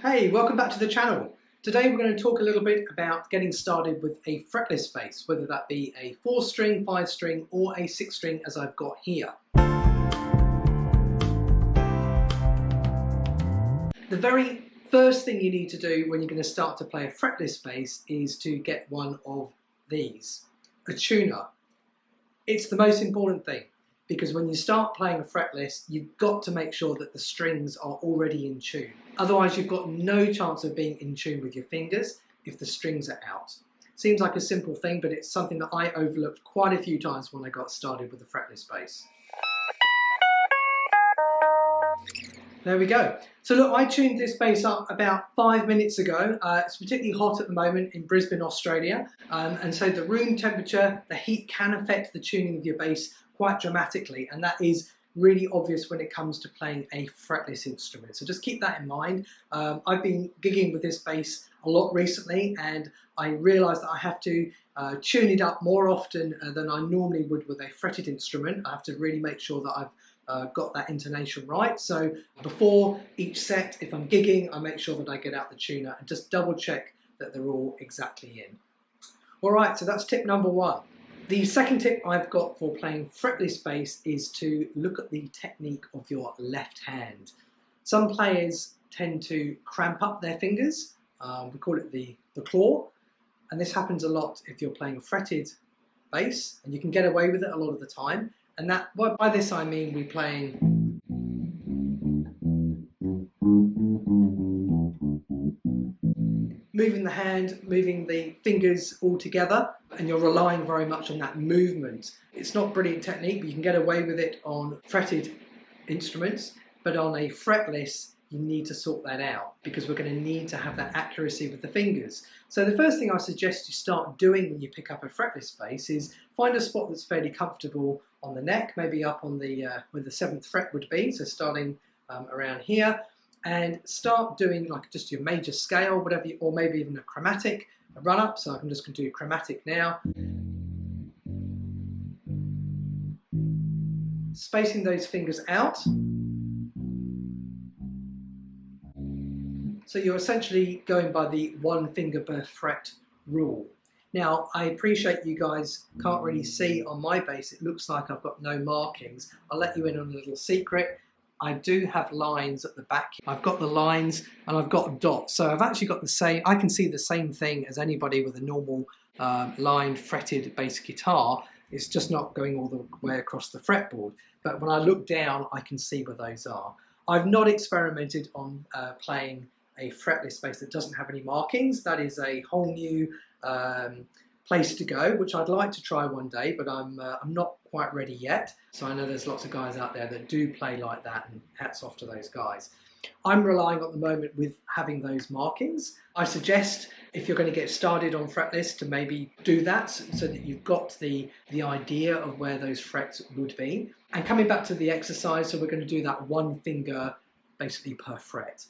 Hey, welcome back to the channel. Today we're going to talk a little bit about getting started with a fretless bass, whether that be a 4-string, 5-string or a 6-string as I've got here. The very first thing you need to do when you're going to start to play a fretless bass is to get one of these, a tuner. It's the most important thing because when you start playing a fretless, you've got to make sure that the strings are already in tune. Otherwise, you've got no chance of being in tune with your fingers if the strings are out. Seems like a simple thing, but it's something that I overlooked quite a few times when I got started with the fretless bass. There we go. So look, I tuned this bass up about 5 minutes ago. It's particularly hot at the moment in Brisbane, Australia. And so the room temperature, the heat can affect the tuning of your bass quite dramatically. And that is really obvious when it comes to playing a fretless instrument. So just keep that in mind. I've been gigging with this bass a lot recently, and I realised that I have to tune it up more often than I normally would with a fretted instrument. I have to really make sure that I've got that intonation right. So before each set, if I'm gigging, I make sure that I get out the tuner and just double check that they're all exactly in. All right, so that's tip number one. The second tip I've got for playing fretless bass is to look at the technique of your left hand. Some players tend to cramp up their fingers. We call it the claw, and this happens a lot if you're playing a fretted bass, and you can get away with it a lot of the time. And that, well, by this I mean we're playing moving the hand, moving the fingers all together, and you're relying very much on that movement. It's not brilliant technique, but you can get away with it on fretted instruments, but on a fretless you need to sort that out because we're going to need to have that accuracy with the fingers. So the first thing I suggest you start doing when you pick up a fretless bass is find a spot that's fairly comfortable on the neck, maybe up on the where the 7th fret would be, so starting around here, and start doing like just your major scale, whatever, or maybe even a chromatic, a run up. So I'm just going to do chromatic now. Spacing those fingers out. So you're essentially going by the 1 finger per fret rule. Now, I appreciate you guys can't really see on my bass, it looks like I've got no markings. I'll let you in on a little secret. I do have lines at the back. I've got the lines and I've got dots. So I've actually got the same, I can see the same thing as anybody with a normal lined fretted bass guitar. It's just not going all the way across the fretboard. But when I look down, I can see where those are. I've not experimented on playing a fretless bass that doesn't have any markings. That is a whole new place to go, which I'd like to try one day, but I'm not quite ready yet. So I know there's lots of guys out there that do play like that, and hats off to those guys. I'm relying at the moment with having those markings. I suggest if you're going to get started on fretless to maybe do that so that you've got the idea of where those frets would be. And coming back to the exercise, so we're going to do that 1 finger basically per fret.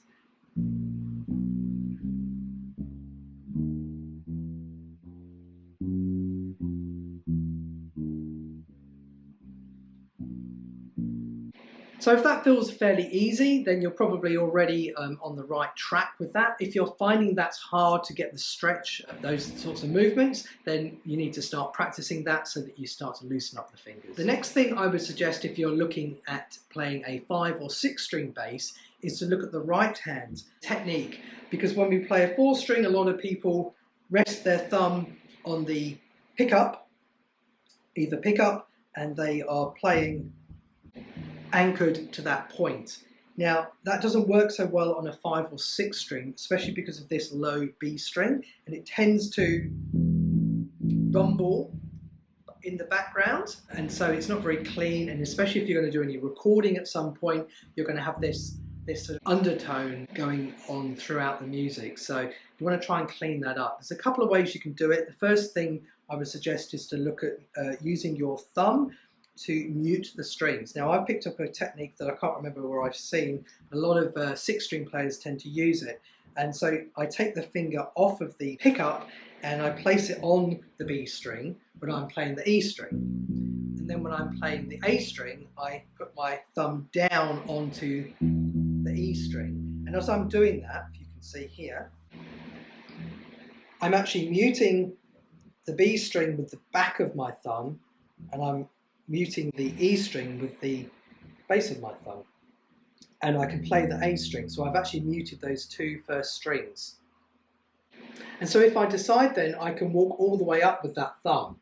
So if that feels fairly easy, then you're probably already on the right track with that. If you're finding that's hard to get the stretch of those sorts of movements, then you need to start practicing that so that you start to loosen up the fingers. The next thing I would suggest if you're looking at playing a 5 or 6-string bass is to look at the right hand technique, because when we play a 4-string, a lot of people rest their thumb on the pickup, either pickup, and they are playing anchored to that point. Now that doesn't work so well on a 5 or 6-string, especially because of this low B string, and it tends to rumble in the background, and so it's not very clean. And especially if you're going to do any recording at some point, you're going to have this sort of undertone going on throughout the music. So you want to try and clean that up. There's a couple of ways you can do it. The first thing I would suggest is to look at using your thumb to mute the strings. Now I've picked up a technique that I can't remember where I've seen. A lot of 6-string players tend to use it. And so I take the finger off of the pickup and I place it on the B string when I'm playing the E string. And then when I'm playing the A string, I put my thumb down onto the E string. And as I'm doing that, if you can see here, I'm actually muting the B string with the back of my thumb, and I'm muting the E string with the base of my thumb. And I can play the A string, so I've actually muted those two first strings. And so if I decide then, I can walk all the way up with that thumb.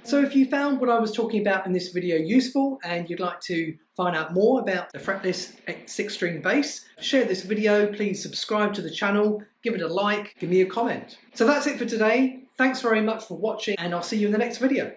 So if you found what I was talking about in this video useful and you'd like to find out more about the fretless 6-string bass, share this video, please subscribe to the channel, give it a like, give me a comment. So that's it for today. Thanks very much for watching, and I'll see you in the next video.